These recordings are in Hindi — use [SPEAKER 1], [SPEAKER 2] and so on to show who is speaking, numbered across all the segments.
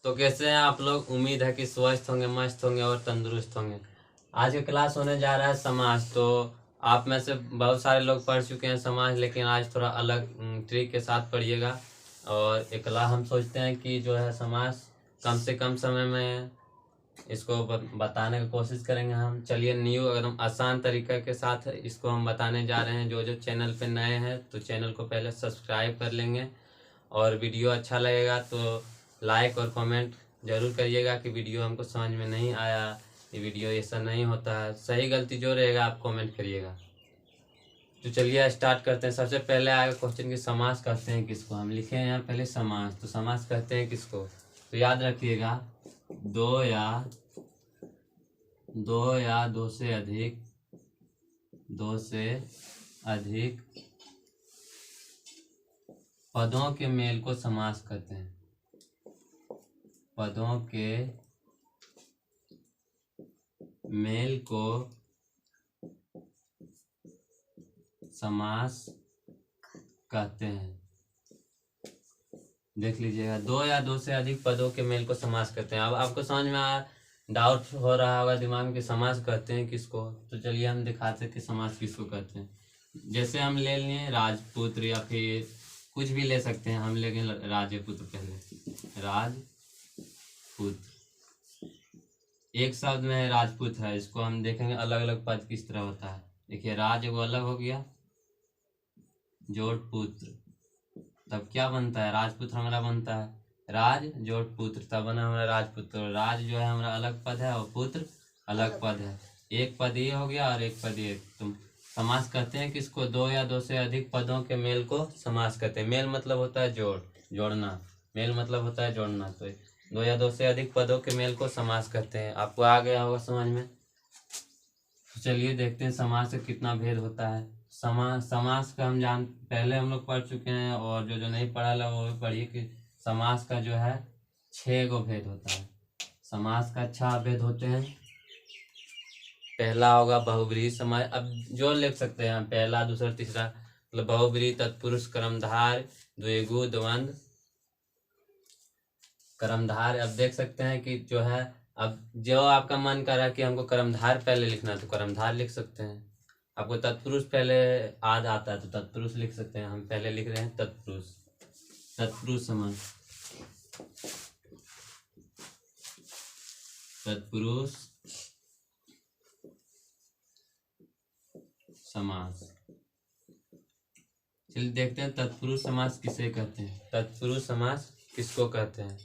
[SPEAKER 1] तो कैसे हैं आप लोग। उम्मीद है कि स्वस्थ होंगे, मस्त होंगे और तंदुरुस्त होंगे। आज का क्लास होने जा रहा है समाज। तो आप में से बहुत सारे लोग पढ़ चुके हैं समाज, लेकिन आज थोड़ा अलग ट्रिक के साथ पढ़िएगा। और एक क्लास हम सोचते हैं कि जो है समाज कम से कम समय में इसको बताने की कोशिश करेंगे हम। चलिए न्यू एकदम आसान तरीका के साथ इसको हम बताने जा रहे हैं। जो जो चैनल पे नए हैं तो चैनल को पहले सब्सक्राइब कर लेंगे, और वीडियो अच्छा लगेगा तो लाइक और कमेंट जरूर करिएगा कि वीडियो हमको समझ में नहीं आया, ये वीडियो ऐसा नहीं होता है। सही गलती जो रहेगा आप कमेंट करिएगा। तो चलिए स्टार्ट करते हैं। सबसे पहले आएगा क्वेश्चन कि समास कहते हैं किसको। हम लिखे हैं यहाँ पहले समास, तो समास कहते हैं किसको। तो याद रखिएगा, दो या दो से अधिक पदों के मेल को समास कहते हैं। पदों के मेल को समास कहते हैं। देख लीजिएगा, दो या दो से अधिक पदों के मेल को समास कहते हैं। अब आपको समझ में डाउट हो रहा होगा दिमाग में कि समास कहते हैं किसको। तो चलिए हम दिखाते हैं कि समास किसको कहते हैं। जैसे हम ले लिए राजपुत्र, या फिर कुछ भी ले सकते हैं। हम लेंगे राजपुत्र। पहले राजपुत्र एक शब्द में है, राजपूत है। इसको हम देखेंगे अलग अलग पद किस तरह होता है। देखिए, राज वो अलग हो गया, जोड़ पुत्र, तब क्या बनता है, राजपुत्र हमारा बनता है। राज जोड़ पुत्र, तब बना हमारा राजपुत्र। राज जो है हमारा अलग पद है और पुत्र अलग पद है। एक पद ये हो गया और एक पद ये। तुम समास कहते हैं किसको, दो या दो से अधिक पदों के मेल को समास कहते हैं। मेल मतलब होता है जोड़ना। मेल मतलब होता है जोड़ना। तो दो या दो से अधिक पदों के मेल को समास कहते हैं। आपको आ गया होगा समझ में। तो चलिए देखते हैं समास से कितना भेद होता है। समास का हम पहले हम लोग पढ़ चुके हैं, और जो जो नहीं पढ़ा है वो भी पढ़िए कि समास का जो है 6 गो भेद होता है। समास का 6 भेद होते हैं। पहला होगा बहुब्रीहि समास। अब जो लिख सकते हैं पहला, दूसरा, तीसरा, मतलब बहुब्रीहि, तत्पुरुष, कर्मधार, द्विगु, द्वंद्व, कर्मधार। अब देख सकते हैं कि जो है, अब जो आपका मन कर रहा है कि हमको कर्मधार पहले लिखना है तो कर्मधार लिख सकते हैं। आपको तत्पुरुष पहले आद आता है तो तत्पुरुष लिख सकते हैं। हम पहले लिख रहे हैं तत्पुरुष समास। तत्पुरुष समास। चलिए देखते हैं तत्पुरुष समास किसे कहते हैं। तत्पुरुष समास किसको कहते हैं।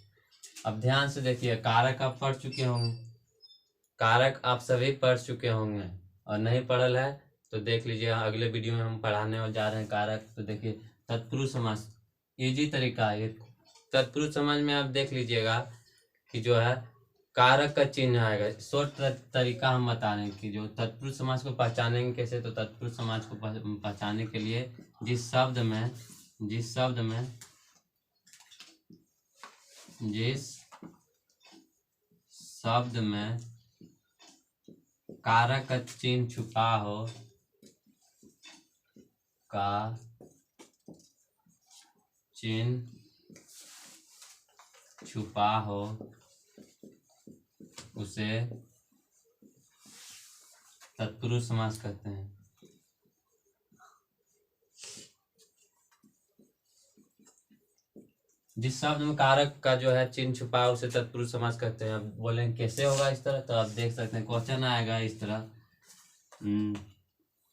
[SPEAKER 1] अब ध्यान से देखिए, कारक आप पढ़ चुके होंगे। कारक आप सभी पढ़ चुके होंगे, और नहीं पढ़ल है तो देख लीजिए, अगले वीडियो में हम पढ़ाने जा रहे हैं कारक। तो देखिए तत्पुरुष समास इजी तरीका है। तत्पुरुष समास में आप देख लीजिएगा कि जो है कारक का चिन्ह आएगा। शॉर्ट तरीका हम बता रहे हैं कि जो तत्पुरुष समास को पहचानेंगे कैसे। तो तत्पुरुष समास को पहचानने के लिए जिस शब्द में कारक का चिन्ह छुपा हो, का चिन्ह छुपा हो, उसे तत्पुरुष समास कहते हैं। जिस शब्द में कारक का जो है चिन्ह छुपा है उसे तत्पुरुष समास कहते हैं। अब बोलेंगे कैसे होगा इस तरह, तो आप देख सकते हैं क्वेश्चन आएगा इस तरह।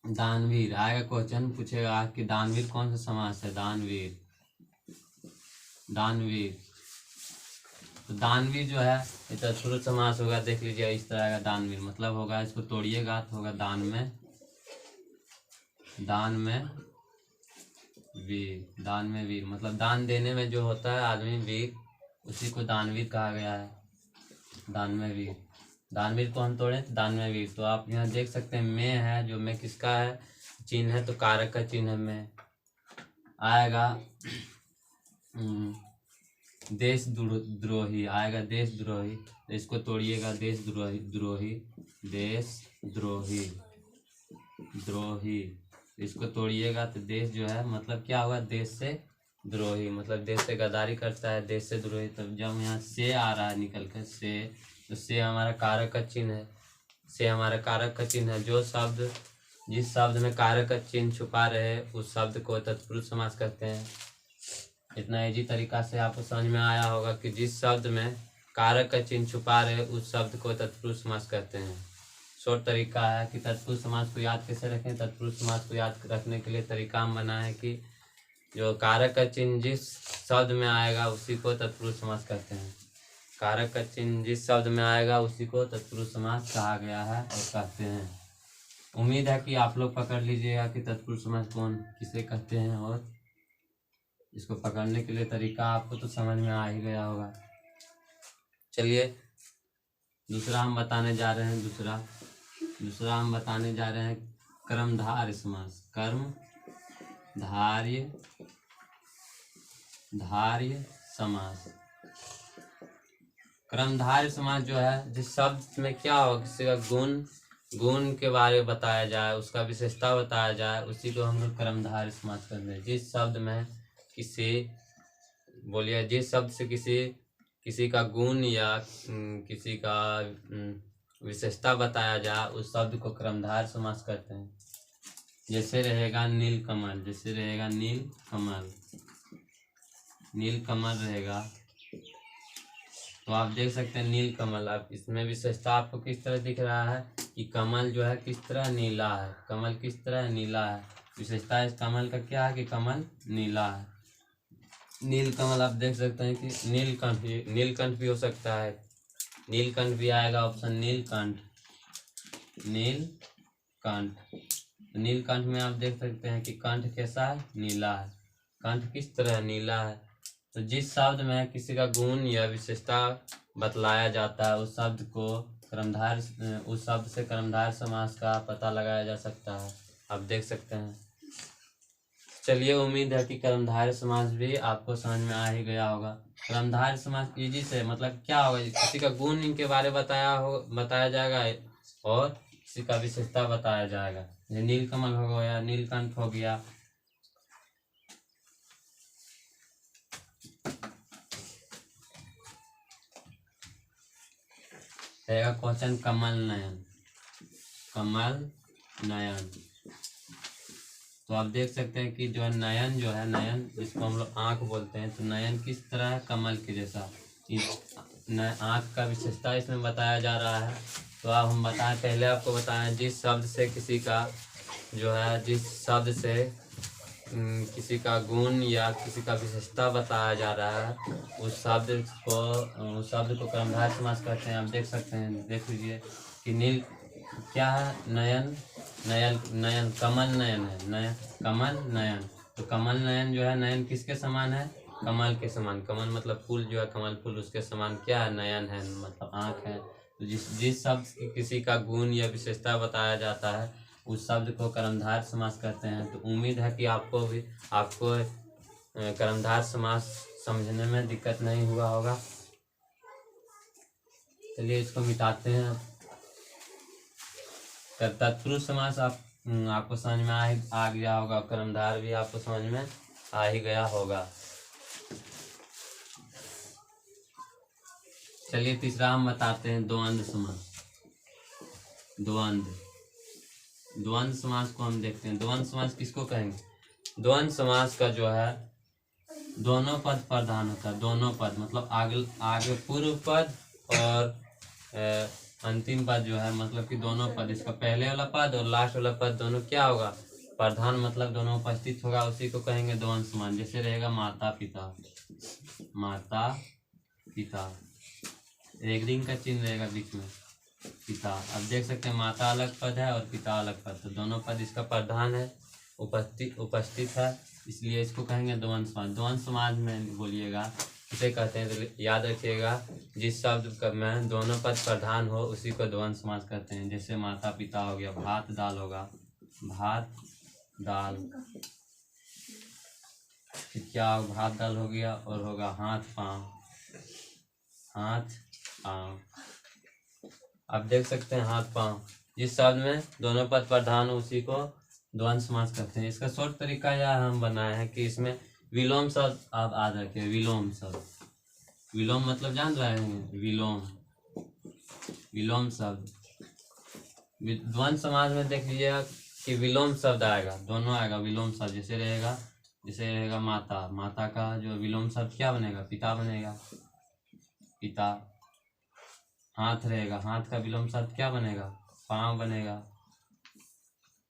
[SPEAKER 1] दानवीर आएगा, क्वेश्चन पूछेगा कि दानवीर कौन सा समास है। दानवीर तो दानवीर जो है ये तत्पुरुष समास होगा। देख लीजिए इस तरह का दानवीर मतलब होगा, इसको तोड़िएगा तो होगा दान में वीर मतलब दान देने में जो होता है आदमी वीर, उसी को दानवीर कहा गया है। दानवीर को हम तोड़े दानवीर वीर। तो आप यहाँ देख सकते हैं में है, जो में किसका है चिन्ह है, तो कारक का चिन्ह में आएगा। देशद्रोही आएगा, देशद्रोही। तो इसको तोड़िएगा, देशद्रोही। इसको तोड़िएगा तो देश जो है मतलब क्या होगा, देश से द्रोही, मतलब देश से गद्दारी करता है, देश से द्रोही। तो जब यहाँ से आ रहा है निकल कर से, तो से हमारा कारक का चिन्ह है, से हमारा कारक का चिन्ह है। जो शब्द, जिस शब्द में कारक का चिन्ह छुपा रहे उस शब्द को तत्पुरुष समास कहते हैं। इतना इजी तरीका से आपको समझ में आया होगा कि जिस शब्द में कारक का चिन्ह छुपा रहे उस शब्द को तत्पुरुष समास कहते हैं। शॉर्ट तरीका है कि तत्पुरुष समास को याद कैसे रखें। तत्पुरुष समास को याद रखने के लिए तरीका हम बना है कि जो कारक का चिन्ह जिस शब्द में आएगा उसी को तत्पुरुष समास कहते हैं। कारक का चिन्ह जिस शब्द में आएगा उसी को तत्पुरुष समास कहा गया है और कहते हैं। उम्मीद है कि आप लोग पकड़ लीजिएगा कि तत्पुरुष समास कौन किसे कहते हैं, और इसको पकड़ने के लिए तरीका आपको तो समझ में आ ही गया होगा। चलिए दूसरा हम बताने जा रहे हैं। दूसरा हम बताने जा रहे हैं कर्मधारय समास। धार्य समास। कर्मधारय समास जो है, जिस शब्द में क्या हो, किसी का गुण के बारे में बताया जाए, उसका विशेषता बताया जाए, उसी को हम लोग कर्मधारय समास करते हैं। जिस शब्द में जिस शब्द से किसी का गुण या किसी का विशेषता बताया जाए उस शब्द को कर्मधारय समास करते हैं। जैसे रहेगा नीलकमल, नीलकमल रहेगा, तो आप देख सकते हैं नीलकमल। अब इसमें विशेषता आपको किस तरह दिख रहा है कि कमल जो है किस तरह नीला है, कमल किस तरह नीला है। विशेषता इस कमल का क्या है कि कमल नीला है। नीलकमल आप देख सकते हैं कि नीलकंठ भी हो सकता है, नीलकंठ भी आएगा ऑप्शन नीलकंठ। नीलकंठ में आप देख सकते हैं कि कंठ कैसा है, नीला है। कंठ किस तरह नीला है। तो जिस शब्द में किसी का गुण या विशेषता बतलाया जाता है उस शब्द से कर्मधारय समास का पता लगाया जा सकता है। आप देख सकते हैं। चलिए उम्मीद है कि कर्मधारय समास भी आपको समझ में आ ही गया होगा। कर्मधारय समास इजी से मतलब क्या होगा, किसी का गुण इनके बारे बताया जाएगा और किसी का विशेषता बताया जाएगा। नीलकमल हो गया, नीलकंठ हो गया। रहेगा क्वेश्चन कमल नयन। तो आप देख सकते हैं कि जो है नयन जिसको हम लोग आँख बोलते हैं, तो नयन किस तरह है, कमल के जैसा। आँख का विशेषता इसमें बताया जा रहा है। तो अब हम पहले आपको बताएं जिस शब्द से किसी का गुण या किसी का विशेषता बताया जा रहा है उस शब्द को कर्मधारय समास कहते हैं। आप देख सकते हैं, देख लीजिए कि नील क्या है, नयन कमल नयन है, कमल नयन। तो कमल नयन जो है, नयन किसके समान है, कमल के समान। कमल मतलब फूल जो है, कमल फूल उसके समान क्या है, नयन है, मतलब आँख है। तो जिस शब्द की किसी का गुण या विशेषता बताया जाता है उस शब्द को कर्मधारय समास कहते हैं। तो उम्मीद है कि आपको कर्मधारय समास समझने में दिक्कत नहीं हुआ होगा। चलिए इसको मिटाते हैं। तत्पुरुष समास आपको समझ में आ गया होगा, कर्मधारय भी आपको समझ में आ ही गया होगा। चलिए तीसरा हम बताते हैं द्वंद्व समास। द्वंद्व समास को हम देखते हैं। द्वंद्व समास किसको कहेंगे, द्वंद्व समास का जो है दोनों पद प्रधान होता है। दोनों पद मतलब आगे पूर्व पद और अंतिम पद जो है, मतलब कि दोनों पद, इसका पहले वाला पद और लास्ट वाला पद दोनों क्या होगा, प्रधान, मतलब दोनों उपस्थित होगा, उसी को कहेंगे द्वंद्व समास। जैसे रहेगा माता पिता, एक रिंग का चिन्ह रहेगा बीच में, पिता। अब देख सकते हैं माता अलग पद है और पिता अलग पद, तो दोनों पद इसका प्रधान है, उपस्थित है, इसलिए इसको कहेंगे द्वंद्व समास। द्वंद्व समास में बोलिएगा इसे कहते हैं, तो याद रखिएगा जिस शब्द में दोनों पद प्रधान हो उसी को द्वंद्व समास कहते हैं। जैसे माता पिता हो गया, भात दाल होगा, भात दाल, फिर क्या भात दाल हो गया, और होगा हाथ पाँव। आप देख सकते हैं हाथ पाँव, जिस शब्द में दोनों पद प्रधान हो उसी को द्वंद्व समास कहते हैं। इसका शॉर्ट तरीका यह हम बनाए हैं कि इसमें विलोम शब्द आप याद रखिए, विलोम शब्द। विलोम मतलब जान रहे हैं, विलोम, विलोम शब्द। द्वंद्व समाज में देख लीजिएगा कि विलोम शब्द आएगा, दोनों आएगा विलोम शब्द। जैसे रहेगा माता, माता का जो विलोम शब्द क्या बनेगा, पिता बनेगा, पिता। हाथ रहेगा, हाथ का विलोम शब्द क्या बनेगा, पांव बनेगा।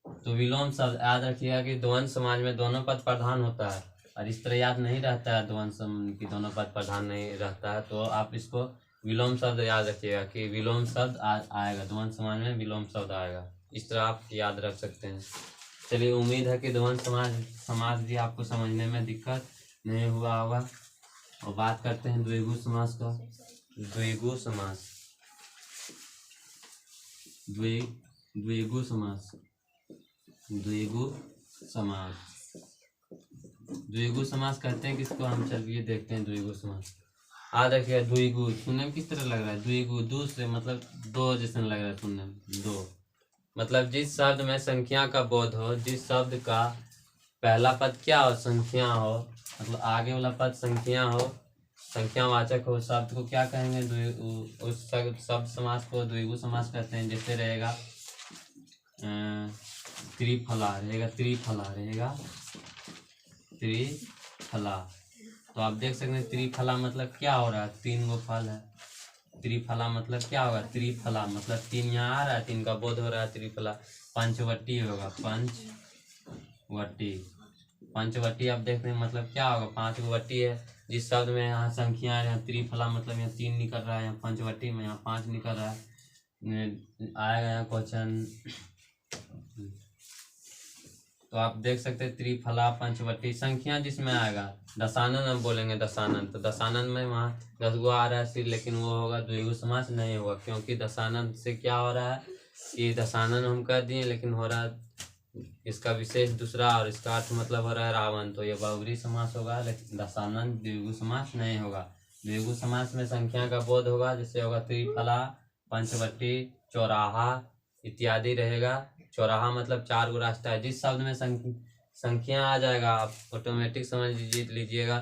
[SPEAKER 1] तो विलोम शब्द याद रखिएगा कि द्वंद्व समाज में दोनों पद प्रधान होता है, और इस तरह याद नहीं रहता है द्वंद्व समाज की दोनों पद प्रधान नहीं रहता है, तो आप इसको विलोम शब्द याद रखिएगा कि विलोम शब्द आएगा, द्वंद्व समाज में विलोम शब्द आएगा। इस तरह आप याद रख सकते हैं। चलिए, उम्मीद है कि द्वंद्व समाज भी आपको समझने में दिक्कत नहीं हुआ होगा। और बात करते हैं द्विगु समास का। द्विगु समास, द्विगु समास, द्विगु समास, द्विगु समास कहते हैं किसको, हम चलिए देखते हैं द्विगु समास। याद रखिए, द्विगु सुनने में किस तरह लग रहा है, द्विगु दो से मतलब दो जैसे लग रहा है सुनने में। दो मतलब जिस शब्द में संख्या का बोध हो, जिस शब्द का पहला पद क्या हो, संख्या हो, मतलब आगे वाला पद संख्या हो, संख्यावाचक हो, शब्द को क्या कहेंगे, उस शब्द समास को द्विगु समास कहते हैं। जैसे रहेगा त्रिफला, रहेगा त्रिफला, रहेगा त्रिफला। तो आप देख सकते हैं त्रिफला मतलब क्या हो रहा है, तीन गो फल है। त्रिफला मतलब क्या होगा, त्रिफला मतलब तीन यहाँ आ रहा है, तीन का बोध हो रहा है, त्रिफला। पंचवटी होगा, पंचवटी, पंचवटी आप देख रहे हैं मतलब क्या होगा, पांच गो वटी है। जिस शब्द में यहाँ संख्या है, यहाँ त्रिफला मतलब यहाँ तीन निकल रहा है, यहाँ पंचवटी में यहाँ पांच निकल रहा है, आएगा यहाँ क्वेश्चन। तो आप देख सकते हैं त्रिफला पंचवटी, संख्या जिसमें आएगा, दशानन हम बोलेंगे, दशानन, तो दशानन में वहाँ 10 गो आ रहा है सिर्फ, लेकिन वो होगा द्विगु समास नहीं होगा, क्योंकि दशानन से क्या हो रहा है कि दशानन हम कर दिए, लेकिन हो रहा है इसका विशेष दूसरा, और इसका अर्थ मतलब हो रहा है रावण, तो ये बहुब्रीहि समास होगा, लेकिन दशानन द्विगु समास नहीं होगा। द्विगु समास में संख्या का बोध होगा, जैसे होगा त्रिफला, पंचवटी, चौराहा इत्यादि रहेगा। चौराहा मतलब चार गो रास्ता है। जिस शब्द में संख्या आ जाएगा, आप ऑटोमेटिक समझ लीजिएगा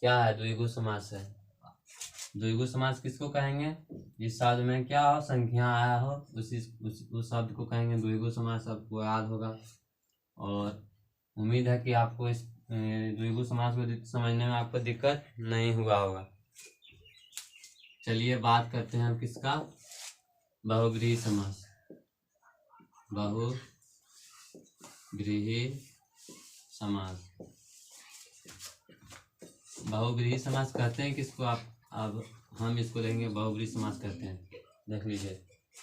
[SPEAKER 1] क्या है, द्विगु समास है। द्विगु समास किसको कहेंगे, जिस शब्द में क्या हो, संख्या आया हो, उस शब्द को कहेंगे द्विगु समास। आपको याद होगा, और उम्मीद है कि आपको इस द्विगु समास को समझने में आपको दिक्कत नहीं हुआ होगा। चलिए बात करते हैं अब किसका, बहुब्रीहि समास। बहुब्रीहि समास, बहुब्रीहि समास कहते हैं किसको, आप अब हम इसको लेंगे बहुब्रीहि समास कहते हैं। देख लीजिए,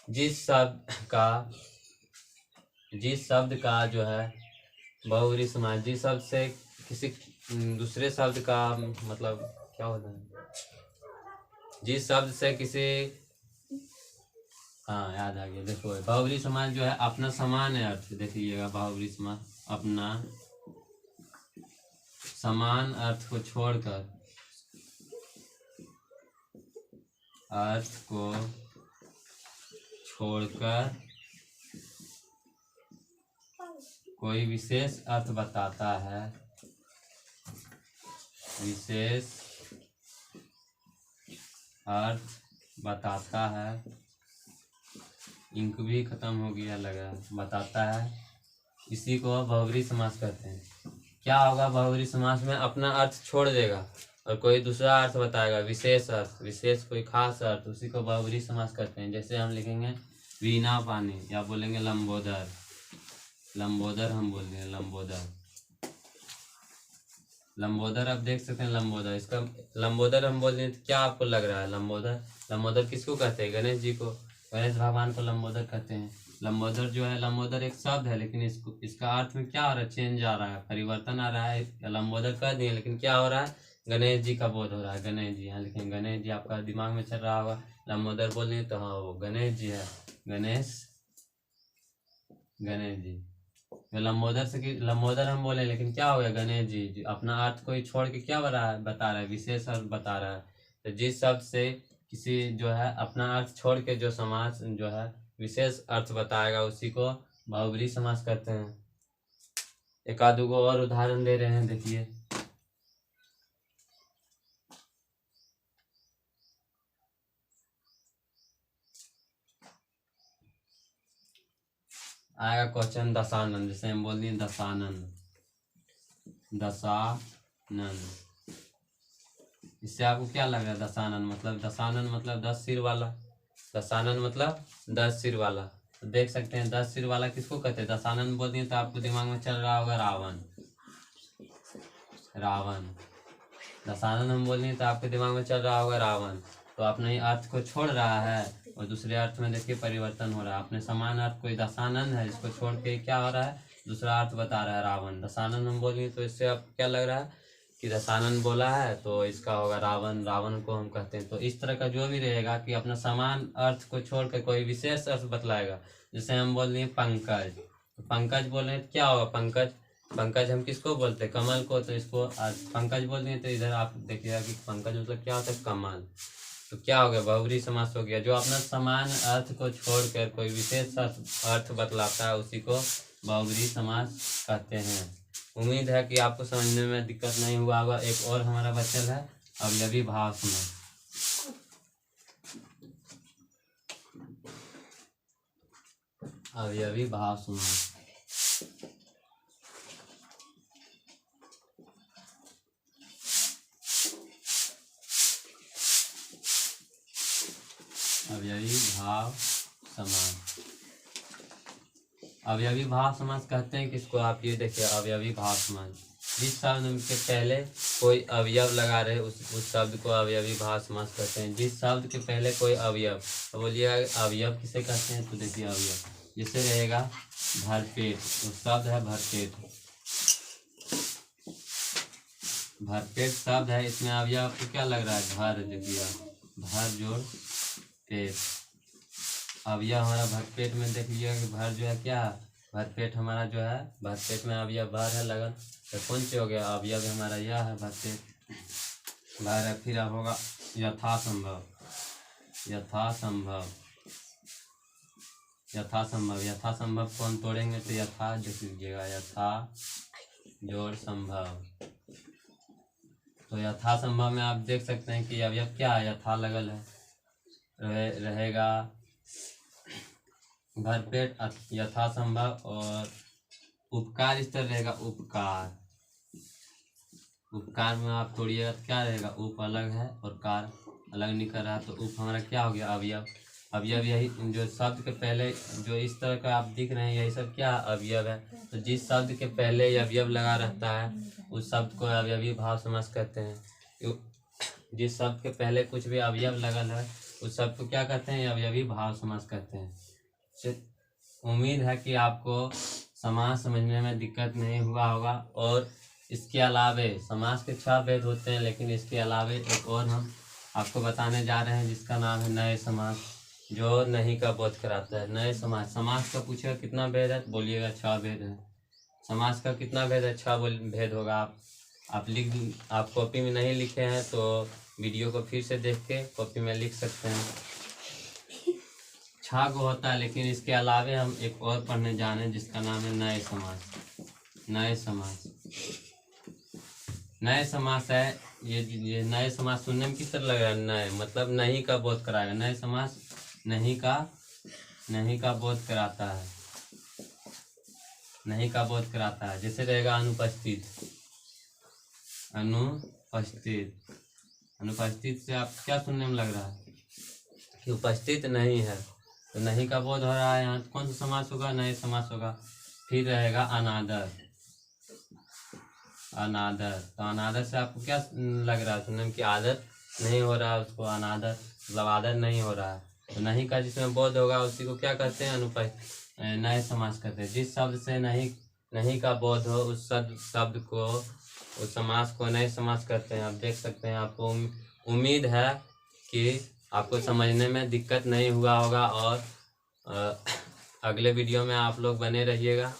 [SPEAKER 1] जिस शब्द का जो है बहुब्रीहि समास, जिस शब्द से किसी दूसरे शब्द का मतलब क्या होता है, जिस शब्द से किसी, हाँ याद आ गया, देखो बहुब्रीहि समास जो है अपना समान है अर्थ, देख लीजिएगा, बहुब्रीहि समास अपना समान अर्थ को छोड़कर, अर्थ को छोड़कर कोई विशेष अर्थ बताता है, विशेष अर्थ बताता है, इंक भी खत्म हो गया लगा, बताता है, इसी को बहुब्रीहि समास कहते हैं। क्या होगा बहुब्रीहि समास में, अपना अर्थ छोड़ देगा और कोई दूसरा अर्थ बताएगा, विशेष अर्थ, विशेष कोई खास अर्थ, उसी को बहुब्रीहि समास कहते हैं। जैसे हम लिखेंगे वीणा पानी, या बोलेंगे लंबोदर, लंबोदर हम बोल रहे हैं, लंबोदर, लंबोदर आप देख सकते हैं, लंबोदर, इसका लंबोदर हम बोल रहे हैं, क्या आपको लग रहा है, लंबोदर, लंबोदर किसको कहते हैं, गणेश जी को, गणेश भगवान को लंबोदर कहते हैं। लंबोदर जो है, लंबोदर एक शब्द है, लेकिन इसका अर्थ में क्या हो रहा है, चेंज आ रहा है, परिवर्तन आ रहा है। लंबोदर कह दिए, लेकिन क्या हो रहा है, गणेश जी का बोध हो रहा है, गणेश जी, यहाँ लिखेंगे गणेश जी, आपका दिमाग में चल रहा होगा, लंबोदर बोल रहे तो हाँ वो गणेश जी है, गणेश जी। तो लंबोदर हम बोले, लेकिन क्या हो गया, गणेश जी, अपना अर्थ को ही छोड़ के क्या बता रहा है, विशेष अर्थ बता रहा है। तो जिस शब्द से किसी जो है अपना अर्थ छोड़ के जो समास जो है विशेष अर्थ बताएगा, उसी को बहुब्रीहि समास कहते हैं। एक आध गो और उदाहरण दे रहे हैं, देखिए, आएगा क्वेश्चन दशानन, जैसे हम बोल दिए दशानन, दशानन। इससे आपको क्या लग रहा है? दशानन मतलब 10 सिर वाला। दशानन मतलब 10 सिर वाला। तो देख सकते हैं 10 सिर वाला किसको कहते हैं? दशानन बोल दिए तो आपको दिमाग में चल रहा होगा रावण। रावण दशानन हम बोल दिए तो आपके दिमाग में चल रहा होगा रावण। तो अपने अर्थ को छोड़ रहा है और दूसरे अर्थ में देखिए परिवर्तन हो रहा है। अपने समान अर्थ कोई दशानन है, इसको छोड़ के क्या हो रहा है? दूसरा अर्थ बता रहा है रावण। दशानन हम बोलिए तो इससे अब क्या लग रहा है कि दशानन बोला है तो इसका होगा रावण। रावण को हम कहते हैं। तो इस तरह का जो भी रहेगा कि अपना समान अर्थ को छोड़ कर कोई विशेष अर्थ बतलाएगा। जैसे हम बोल दिए पंकज, तो पंकज बोल रहे हैं क्या होगा? पंकज, पंकज हम किसको बोलते हैं? कमल को। तो इसको पंकज बोल दिए तो इधर आप देखिएगा कि पंकज मतलब क्या होता है? कमल। तो क्या हो गया? बहुब्री समास हो गया। जो अपना समान अर्थ को छोड़कर कोई विशेष अर्थ बतलाता है उसी को बहुब्री समास कहते हैं। उम्मीद है कि आपको समझने में दिक्कत नहीं हुआ होगा। एक और हमारा बचल है अवयवी भाव समास। अवयवी भाव समास, अवयवी भाव समास। अवयवी भाव समास कहते हैं किसको? आप ये देखिए अवयवी भाव समास। जिस शब्द के पहले कोई अवयव लगा रहे उस शब्द को अवयवी भाव समास कहते हैं। जिस शब्द के पहले कोई अवयव, तो बोलिएगा अवयव किसे कहते हैं? तो देखिए अवयव जैसे रहेगा भरपेट, उस शब्द है भरपेट। भरपेट शब्द है, इसमें अवयव आपको क्या लग रहा है? भर देखिए, भर जोड़ पेट। अवयव हमारा भरपेट में देख लीजिएगा कि भर जो है क्या है? भरपेट हमारा जो है भरपेट में अवयव भर है लगन। तो कौन से हो गया? अवयव हमारा यह है भरपेट, भर है। फिर अब होगा यथासंभव, यथासंभव, यथासंभव। यथासंभव को हम तोड़ेंगे तो यथा देख लीजिएगा, यथा जोड़ संभव। तो यथासंभव में आप देख सकते हैं कि अवयव क्या है? यथा लगल है, रहेगा भरपेट यथासंभव। और उपकार इस तरह रहेगा उपकार। उपकार में आप तोड़िएगा तो क्या रहेगा? उप अलग है और कार अलग निकल रहा है। तो उप हमारा क्या हो गया? अवयव। अवयव यही जो शब्द के पहले जो इस तरह का आप दिख रहे हैं यही सब क्या अवयव है। तो जिस शब्द के पहले अवयव लगा रहता है उस शब्द को अवयवी भाव समास कहते हैं। जिस शब्द के पहले कुछ भी अवयव लगल है उस शब्द को क्या कहते हैं? अवयवी भाव समास कहते हैं। उम्मीद है कि आपको समास समझने में दिक्कत नहीं हुआ होगा। और इसके अलावे समास के 6 भेद होते हैं, लेकिन इसके अलावे एक और हम आपको बताने जा रहे हैं जिसका नाम है नए समास, जो नहीं का बोध कराता है। नए समास, समास का पूछेगा कितना भेद है? बोलिएगा 6 भेद है। समास का कितना भेद है? 6 भेद होगा। आप कॉपी में नहीं लिखे हैं तो वीडियो को फिर से देख के कॉपी में लिख सकते हैं। 6 को होता है, लेकिन इसके अलावे हम एक और पढ़ने जा रहे हैं जिसका नाम है नए समास। नए समास, नए समास है ये नए समास सुनने में किस तरह लग रहा है? नए मतलब नहीं का बोध कराएगा। नए समास नहीं का बोध कराता है, नहीं का बोध कराता है। जैसे रहेगा अनुपस्थित, अनुपस्थित। अनुपस्थित से आप क्या सुनने में लग रहा है? कि उपस्थित नहीं है, तो नहीं का बोध हो रहा है। यहाँ कौन सा समास होगा? नए समास होगा। फिर रहेगा अनादर, अनादर। तो अनादर से आपको क्या लग रहा है सुनने में? कि आदत नहीं हो रहा है उसको, अनादर मतलब आदर नहीं हो रहा है। तो नहीं का जिसमें बोध होगा उसी को क्या कहते हैं? नए समास कहते हैं। जिस शब्द से नहीं का बोध हो उस शब्द को, उस समास को नए समास कहते हैं। आप देख सकते हैं। आपको उम्मीद है कि आपको समझने में दिक्कत नहीं हुआ होगा। और अगले वीडियो में आप लोग बने रहिएगा।